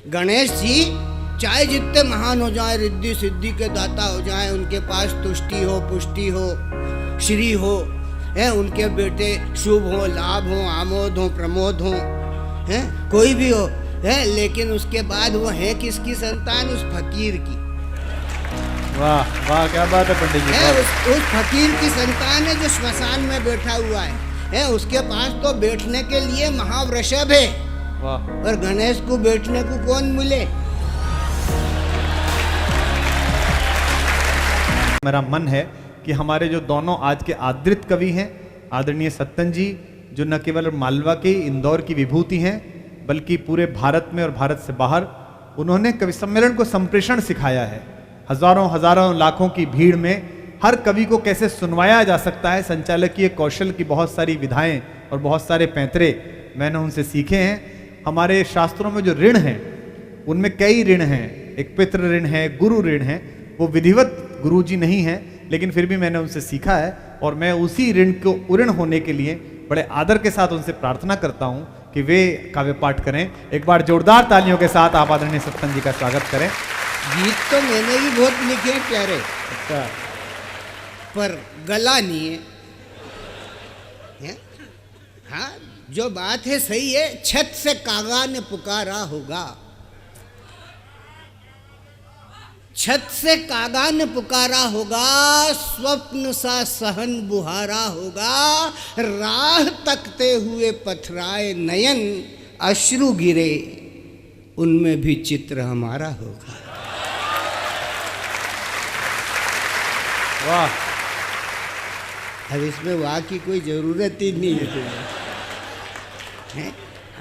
गणेश जी चाहे जितने महान हो जाए, रिद्धि सिद्धि के दाता हो जाए, उनके पास तुष्टि हो, पुष्टि हो, श्री हो, है उनके बेटे शुभ हो, लाभ हो, आमोद हो, प्रमोद हो, है कोई भी हो, है, लेकिन उसके बाद वो है किसकी संतान? उस फकीर की। वाह वाह, क्या बात है पंडित जी। है उस फकीर की संतान है जो श्मशान में बैठा हुआ है, उसके पास तो बैठने के लिए महावृषभ है। वाह। और गणेश को बैठने को कौन मिले? मेरा मन है कि हमारे जो दोनों आज के आदृत कवि हैं, आदरणीय सत्तन जी, जो न केवल मालवा के, इंदौर की विभूति हैं, बल्कि पूरे भारत में और भारत से बाहर उन्होंने कवि सम्मेलन को संप्रेषण सिखाया है। हजारों हजारों लाखों की भीड़ में हर कवि को कैसे सुनवाया जा सकता है, संचालकीय कौशल की बहुत सारी विधाएं और बहुत सारे पैंतरे मैंने उनसे सीखे हैं। हमारे शास्त्रों में जो ऋण हैं उनमें कई ऋण हैं, एक पितृ ऋण है, गुरु ऋण है। वो विधिवत गुरुजी नहीं है, लेकिन फिर भी मैंने उनसे सीखा है और मैं उसी ऋण को उऋण होने के लिए बड़े आदर के साथ उनसे प्रार्थना करता हूं कि वे काव्य पाठ करें। एक बार जोरदार तालियों के साथ आप आदरणीय सत्तन जी का स्वागत करें। गीत तो मैंने भी बहुत लिखे हैं प्यारे, अच्छा, पर गला नहीं है? हाँ, जो बात है सही है। छत से कागा ने पुकारा होगा, छत से कागा ने पुकारा होगा, स्वप्न सा सहन बुहारा होगा, राह तकते हुए पथराए नयन, अश्रु गिरे उनमें भी चित्र हमारा होगा। वाह। अब इसमें वाह की कोई जरूरत ही नहीं है?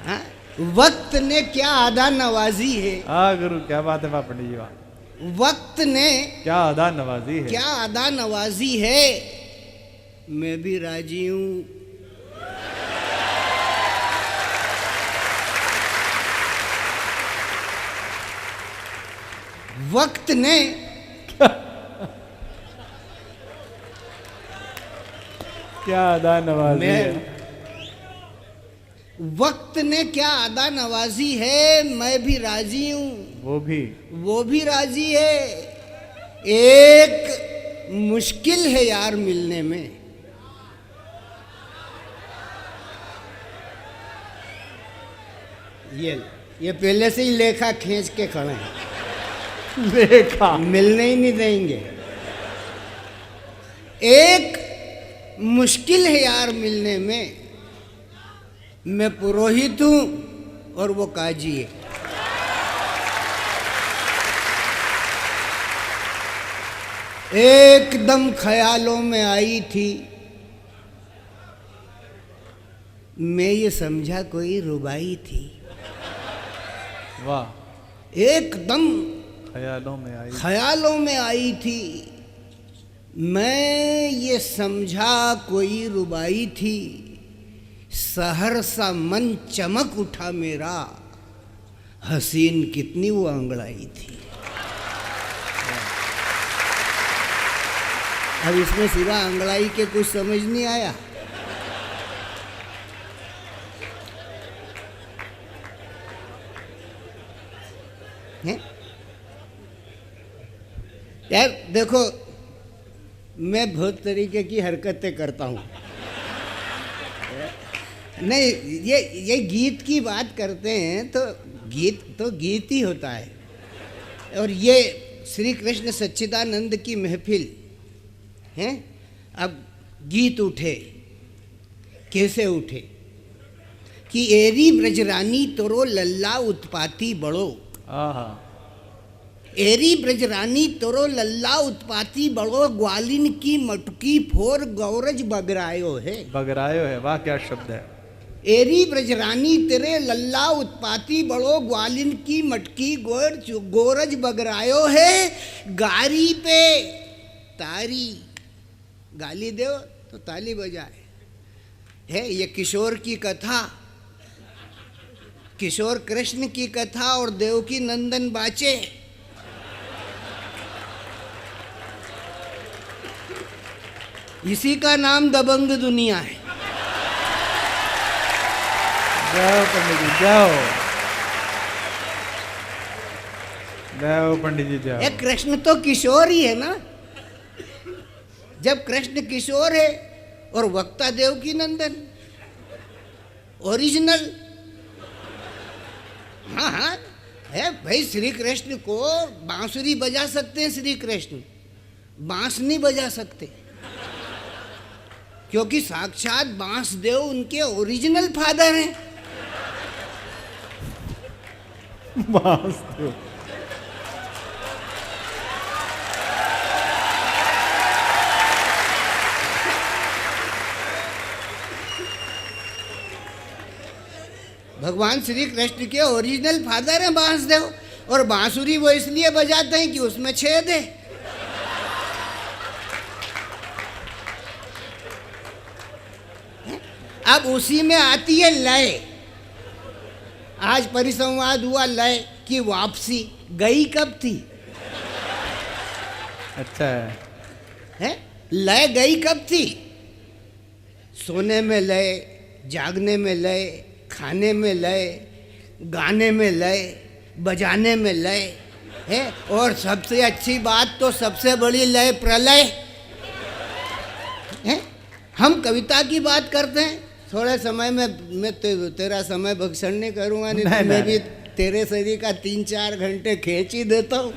हाँ? वक्त ने क्या अदा नवाजी है। हाँ गुरु, क्या बात है पंडित जी। वाह। वक्त ने क्या अदा नवाजी है, क्या अदा नवाजी है, मैं भी राजी हूं। वक्त ने क्या अदा नवाजी है। वक्त ने क्या अदा नवाजी है, मैं भी राजी हूं, वो भी राजी है। एक मुश्किल है यार मिलने में, ये पहले से ही लेखा खींच के खड़े हैं, लेखा मिलने ही नहीं देंगे। एक मुश्किल है यार मिलने में, मैं पुरोहित हूं और वो काजी है। एकदम ख्यालों में आई थी, मैं ये समझा कोई रुबाई थी। वाह। एकदम ख्यालों में आई थी, मैं ये समझा कोई रुबाई थी, सहरसा मन चमक उठा मेरा, हसीन कितनी वो अंगड़ाई थी। अब इसमें सिवा अंगड़ाई के कुछ समझ नहीं आया। है? यार देखो, मैं बहुत तरीके की हरकतें करता हूँ। नहीं, ये गीत की बात करते हैं तो गीत ही होता है। और ये श्री कृष्ण सच्चिदानंद की महफिल है। अब गीत उठे, कैसे उठे कि एरी ब्रजरानी तोरो लल्ला उत्पाती बड़ो। एरी ब्रजरानी तोरो लल्ला उत्पाती बड़ो, ग्वालिन की मटकी फोर गौरज बगरायो है। बगरायो है, वाह क्या शब्द है। एरी ब्रजरानी तेरे लल्ला उत्पाती बड़ो, ग्वालिन की मटकी गोरज बगरायो है। गारी पे तारी, गाली दो तो ताली बजाए। है ये किशोर की कथा, किशोर कृष्ण की कथा और देवकी नंदन बाचे। इसी का नाम दबंग दुनिया है। जाओ पंडित जी जाओ। जय हो पंडित जी जय ये कृष्ण तो किशोर ही है ना। जब कृष्ण किशोर है और वक्ता देवकी नंदन ओरिजिनल। हाँ हाँ है भाई, श्री कृष्ण को बांसुरी बजा सकते हैं, श्री कृष्ण बांस नहीं बजा सकते, क्योंकि साक्षात बांसदेव उनके ओरिजिनल फादर हैं। बांसदेव भगवान श्री कृष्ण के ओरिजिनल फादर हैं बांसदेव, और बांसुरी वो इसलिए बजाते हैं कि उसमें छेद है। अब उसी में आती है लय। आज परिसंवाद हुआ लय की वापसी, गई कब थी? अच्छा है लय गई कब थी? सोने में लय, जागने में लय, खाने में लय, गाने में लय, बजाने में लय है। और सबसे अच्छी बात तो सबसे बड़ी लय प्रलय है। हम कविता की बात करते हैं, थोड़े समय में मैं तेरा समय भक्षण नहीं करूँगा, नहीं तो मैं भी तेरे शरीर का 3-4 घंटे खींच ही देता हूँ।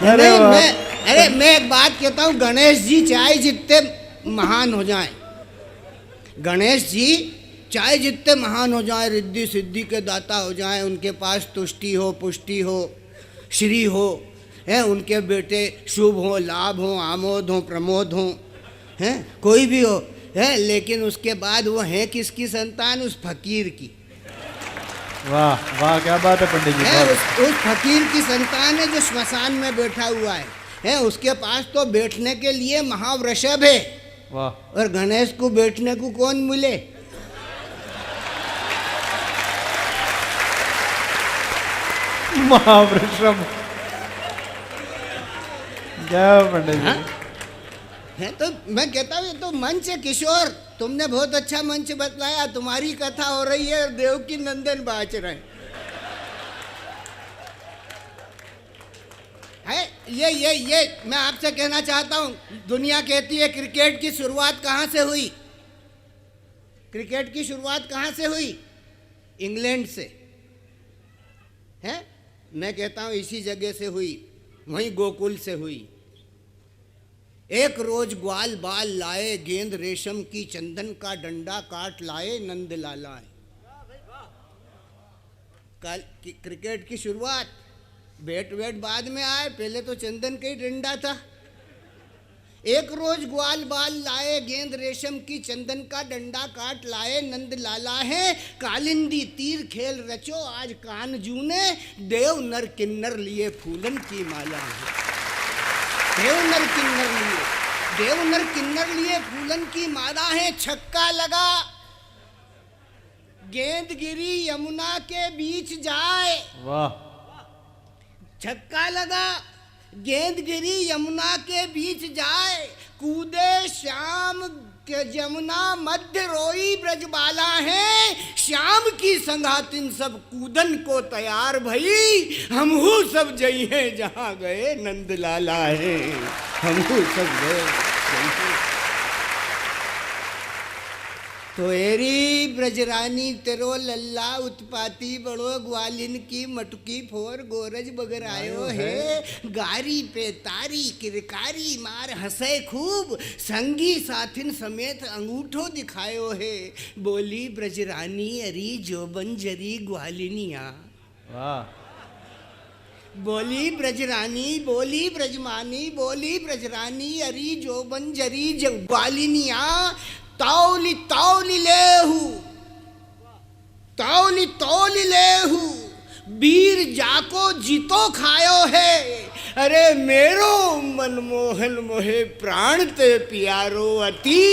अरे मैं एक बात कहता हूँ, गणेश जी चाहे जितने महान हो जाएं, गणेश जी चाहे जितने महान हो जाएं, रिद्धि सिद्धि के दाता हो जाएं, उनके पास तुष्टि हो, पुष्टि हो, श्री हो, है उनके बेटे शुभ हो, लाभ हो, आमोद हो, प्रमोद हो, हैं कोई भी हो, है लेकिन उसके बाद वो है किसकी संतान? उस फकीर की। वाह वाह क्या बात है पंडित जी। उस फकीर की संतान है जो श्मशान में बैठा हुआ है। उसके पास तो बैठने के लिए महावृषभ है। वाह। और गणेश को बैठने को कौन मिले? महावृषभ। क्या पंडित जी है तो मैं कहता हूँ ये तो मंच है किशोर, तुमने बहुत अच्छा मंच बतलाया। तुम्हारी कथा हो रही है, देवकी नंदन बाच रहे हैं। ये मैं आपसे कहना चाहता हूँ, दुनिया कहती है क्रिकेट की शुरुआत कहाँ से हुई? क्रिकेट की शुरुआत कहाँ से हुई? इंग्लैंड से है। मैं कहता हूँ इसी जगह से हुई, वहीं गोकुल से हुई। एक रोज ग्वाल बाल लाए, गेंद रेशम की, चंदन का डंडा काट लाए, नंद लाला। कल क्रिकेट की शुरुआत, बैट वेट बाद में आए, पहले तो चंदन का ही डंडा था। एक रोज ग्वाल बाल लाए, गेंद रेशम की, चंदन का डंडा काट लाए, नंद लाला है। कालिंदी तीर खेल रचो, आज कान जूने, देव नर किन्नर लिए फूलन की माला है। देव नर किन्नर लिए फूलन की माला है। छक्का लगा, गेंद गिरी, यमुना के बीच जाए। वाह। छक्का लगा, गेंद गिरी, यमुना के बीच जाए। कूदे श्याम के यमुना मध्य रोई ब्रजबाला है। श्याम की संगातिन सब कूदन को तैयार भई, हमहू सब जई हैं जहाँ गए नंद लाला है। हमहू सब गए तो एरी ब्रजरानी तेरो लल्ला उत्पाती बड़ो, ग्वालिन की मटकी फोर गोरज बगरायो है। गारी पे तारी किरकारी मार हंसे खूब, संगी साथिन समेत अंगूठो दिखायो है। बोली ब्रजरानी अरी जो बंजरी ग्वालिनिया। वाह। बोली ब्रजरानी, बोली ब्रजमानी, बोली ब्रजरानी अरी जो बंजरी ग्वालिनिया। तौली तौली लेहू, तौली तौली लेहू, वीर जाको जीतो खायो है। अरे मेरो मनमोहन मोहे प्राण ते प्यारो अति।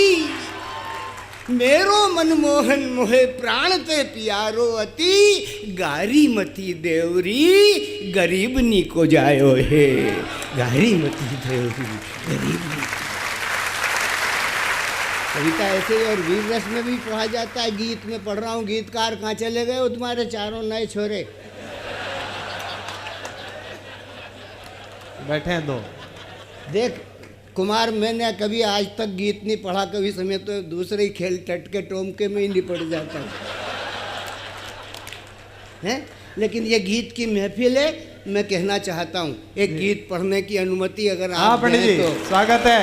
मेरो मनमोहन मोहे प्राण ते प्यारो अति, गारी मती देवरी गरीबनी को जायो हे, गारी मती देवरी गरीबनी। कविता ऐसे ही और वीर रस में भी पढ़ा जाता है। गीत में पढ़ रहा हूँ, गीतकार कहाँ चले गए वो तुम्हारे चारों नए छोरे? बैठे हैं दो। देख कुमार, मैंने कभी आज तक गीत नहीं पढ़ा, कभी समय तो दूसरे ही खेल टटके टोमके में ही निपट जाता है। लेकिन ये गीत की महफिल है, मैं कहना चाहता हूँ एक गीत पढ़ने की अनुमति अगर आप पंडित जी तो। स्वागत है।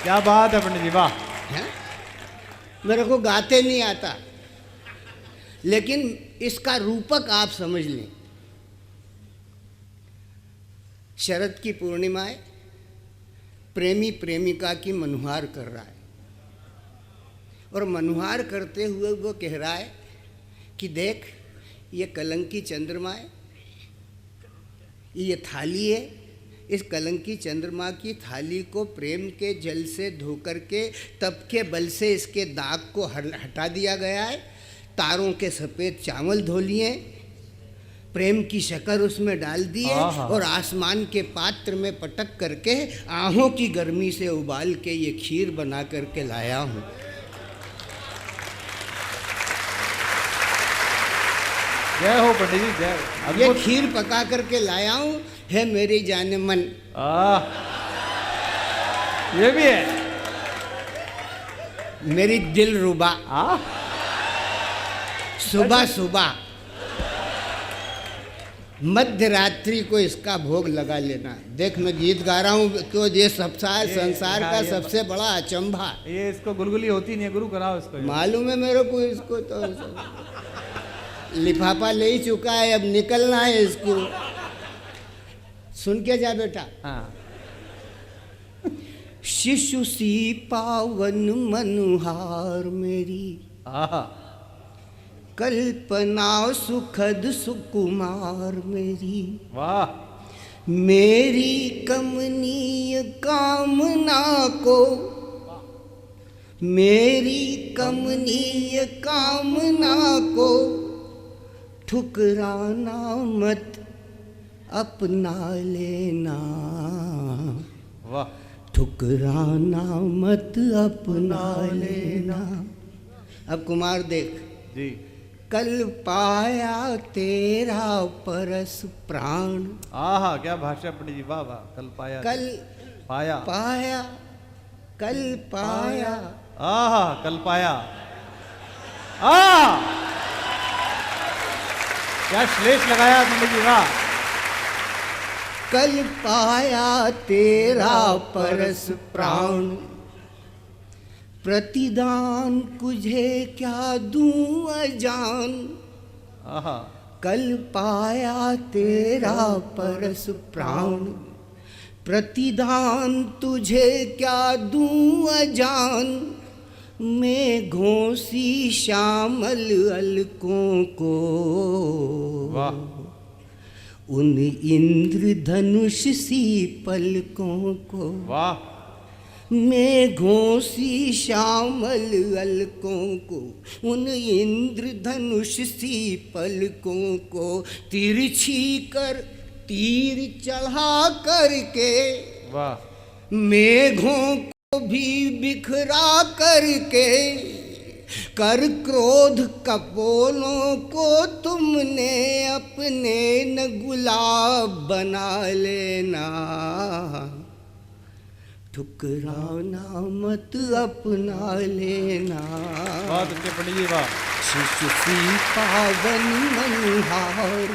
क्या बात है पंडित जी, वाह। मेरे को गाते नहीं आता, लेकिन इसका रूपक आप समझ लें। शरद की पूर्णिमा है, प्रेमी प्रेमिका की मनुहार कर रहा है, और मनुहार करते हुए वो कह रहा है कि देख ये कलंकी चंद्रमा है, ये थाली है, इस कलंकी चंद्रमा की थाली को प्रेम के जल से धो करके तप के बल से इसके दाग को हटा दिया गया है। तारों के सफ़ेद चावल धो लिए, प्रेम की शक्कर उसमें डाल दी है, और आसमान के पात्र में पटक करके आहों की गर्मी से उबाल के ये खीर बना करके लाया हूँ। जय हो पंडित जी, जय हो। ये खीर पका करके लाया हूँ, है मेरी जाने मन। ये भी है मेरी दिल रुबा। सुबह सुबह मध्य रात्रि को इसका भोग लगा लेना। देख मैं गीत गा रहा हूँ तो ये संसार का सबसे बड़ा अचंभा। ये इसको गुलगुली होती नहीं है, गुरु कराओ इसको। मालूम है मेरे को, इसको तो लिफाफा ले ही चुका है, अब निकलना है इसको। सुन के जा बेटा। शिशु सी पावन मनुहार मेरी, कल्पना सुखद सुकुमार मेरी, वाह। मेरी कमनीय कामना को, मेरी कमनीय कामना को ठुकराना मत, अपना लेना। वाह। ठुकराना मत, अपना लेना। अब कुमार देख जी। कल पाया तेरा परस प्राण। आहा क्या भाषा पंडित जी, वाह वाह। कल पाया, कल पाया, पाया, कल पाया। आहा कल पाया। क्या श्लेष लगाया पंडित जी, वाह। कल पाया तेरा परस प्राण, प्रतिदान तुझे क्या दूं अजान। कल पाया तेरा परस प्राण, प्रतिदान तुझे क्या दूं अजान। मेघों सी श्यामल अलकों को, उन इंद्रधनुष सी पलकों को। वाह। मेघों सी श्यामल अलकों को, उन इंद्रधनुष सी पलकों को तिरछी कर तीर चढ़ा करके, वाह। मेघों को भी बिखरा करके, कर क्रोध कपोलों को तुमने अपने न गुलाब बना लेना। ठुकराना मत, अपना लेना। बहुत अच्छे पंडित जी, वाह। शिशु सी पावन मनुहार।